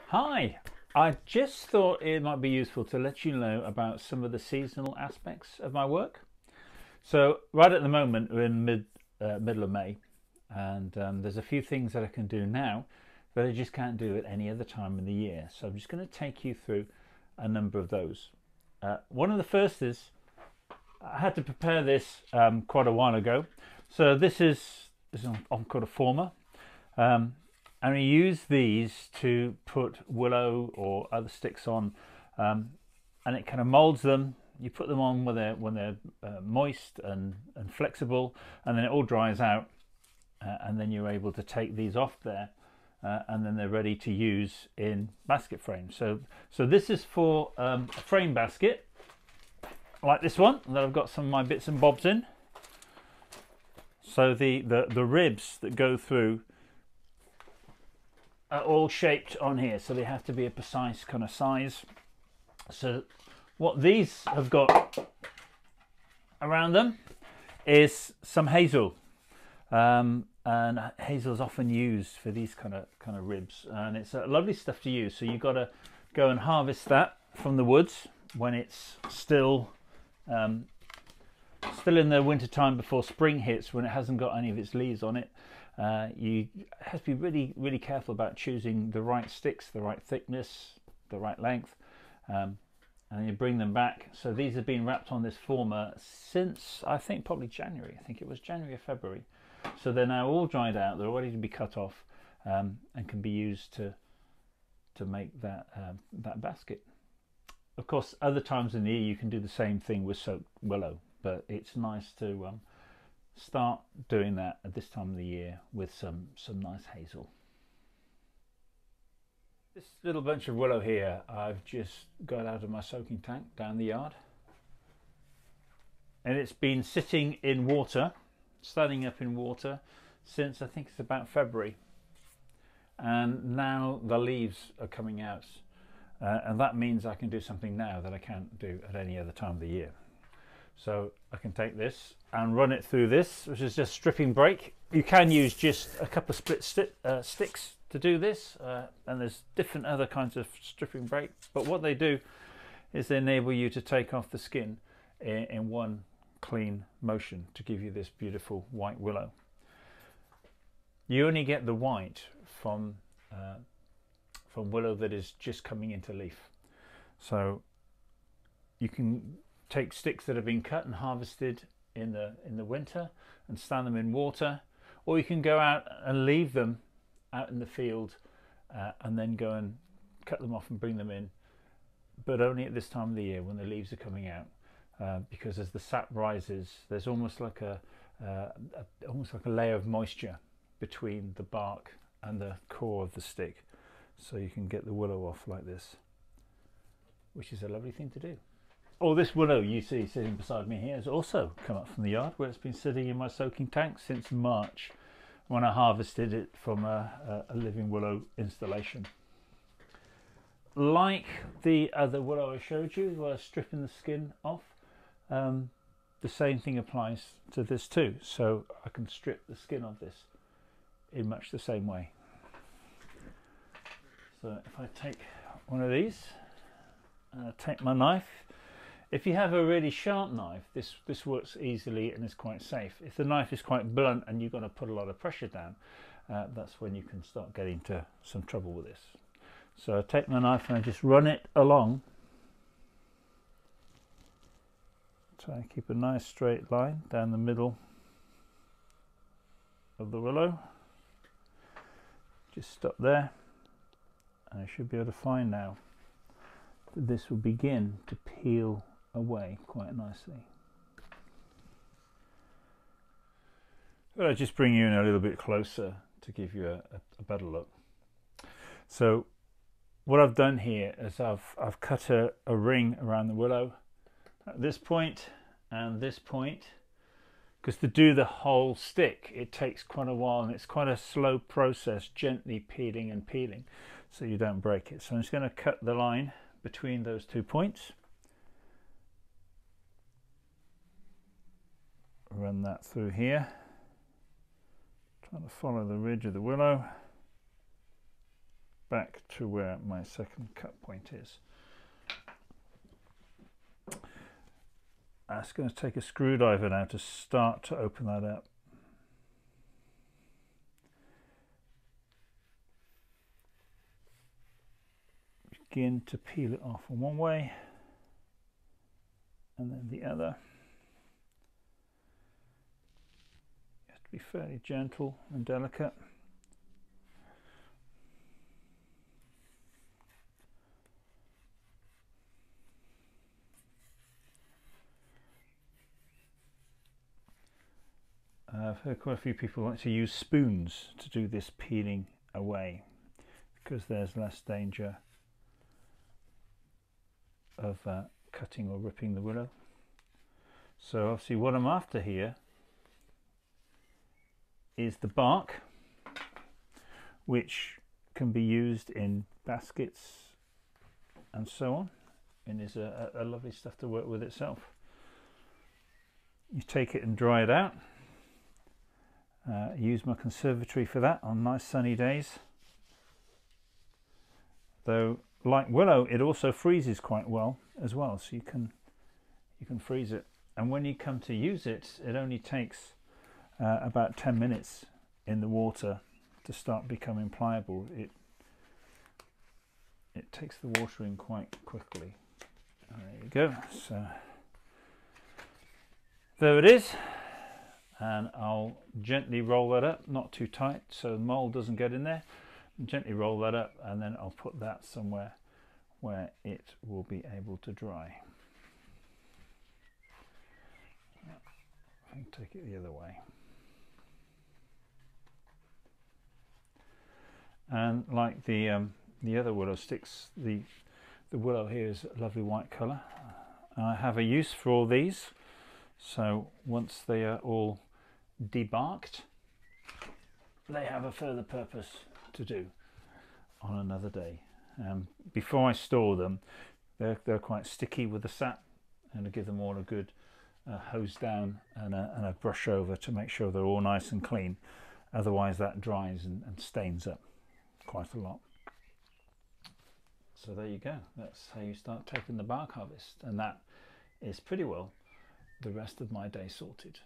Hi, I just thought it might be useful to let you know about some of the seasonal aspects of my work. So right at the moment we're in middle of May, and there's a few things that I can do now that I just can't do at any other time in the year. So I'm just going to take you through a number of those. One of the first is I had to prepare this quite a while ago. So this is called a former. And we use these to put willow or other sticks on, and it kind of molds them. You put them on when they're moist and flexible, and then it all dries out, and then you're able to take these off there, and then they're ready to use in basket frames. So this is for a frame basket like this one that I've got some of my bits and bobs in. So the ribs that go through are all shaped on here, so they have to be a precise kind of size. So what these have got around them is some hazel, and hazel is often used for these kind of ribs, and it's lovely stuff to use. So you've got to go and harvest that from the woods when it's still in the winter time before spring hits, when it hasn't got any of its leaves on it. You have to be really careful about choosing the right sticks, the right thickness, the right length, and you bring them back. So these have been wrapped on this former since I think probably January. I think it was January or February. So they're now all dried out. They're ready to be cut off, and can be used to make that basket. Of course, other times in the year you can do the same thing with soaked willow, but it's nice to start doing that at this time of the year with some nice hazel. This little bunch of willow here I've just got out of my soaking tank down the yard, and it's been sitting in water, standing up in water, since I think it's about February, and now the leaves are coming out, and that means I can do something now that I can't do at any other time of the year. So I can take this and run it through this, which is just stripping brake. You can use just a couple of split sticks to do this, and there's different other kinds of stripping brake, but what they do is they enable you to take off the skin in one clean motion to give you this beautiful white willow. You only get the white from willow that is just coming into leaf. So you can take sticks that have been cut and harvested in the winter and stand them in water, or you can go out and leave them out in the field, and then go and cut them off and bring them in, but only at this time of the year when the leaves are coming out, because as the sap rises, there's almost like a layer of moisture between the bark and the core of the stick, so you can get the willow off like this, which is a lovely thing to do. Oh, this willow you see sitting beside me here has also come up from the yard, where it's been sitting in my soaking tank since March, when I harvested it from a living willow installation. Like the other willow I showed you, where I was stripping the skin off, the same thing applies to this too. So I can strip the skin of this in much the same way. So if I take one of these and I take my knife, if you have a really sharp knife, this works easily and is quite safe. If the knife is quite blunt and you're going to put a lot of pressure down, that's when you can start getting to some trouble with this. So I take my knife and I just run it along. Try and keep a nice straight line down the middle of the willow. Just stop there, and I should be able to find now that this will begin to peel away quite nicely. But I'll just bring you in a little bit closer to give you a better look. So what I've done here is I've cut a ring around the willow at this point and this point, because to do the whole stick it takes quite a while, and it's quite a slow process, gently peeling and peeling so you don't break it. So I'm just going to cut the line between those 2 points, run that through here, trying to follow the ridge of the willow, back to where my second cut point is. I'm just going to take a screwdriver now to start to open that up. Begin to peel it off in one way and then the other. You have to be fairly gentle and delicate. I've heard quite a few people like to use spoons to do this peeling away because there's less danger of cutting or ripping the willow. So obviously what I'm after here is the bark, which can be used in baskets and so on, and is a lovely stuff to work with itself. You take it and dry it out. Use my conservatory for that on nice sunny days. Though, like willow, it also freezes quite well as well, so you can freeze it. And when you come to use it, it only takes about 10 minutes in the water to start becoming pliable. It takes the water in quite quickly. And there you go. So there it is. And I'll gently roll that up, not too tight so the mold doesn't get in there. Gently roll that up, and then I'll put that somewhere where it will be able to dry. And take it the other way. And like the other willow sticks, the willow here is a lovely white colour. I have a use for all these. So once they are all debarked, they have a further purpose to do on another day. Before I store them, they're quite sticky with the sap, and I give them all a good hose down and a brush over to make sure they're all nice and clean. Otherwise that dries and stains up quite a lot. So there you go. That's how you start taking the bark harvest, and that is pretty well the rest of my day sorted.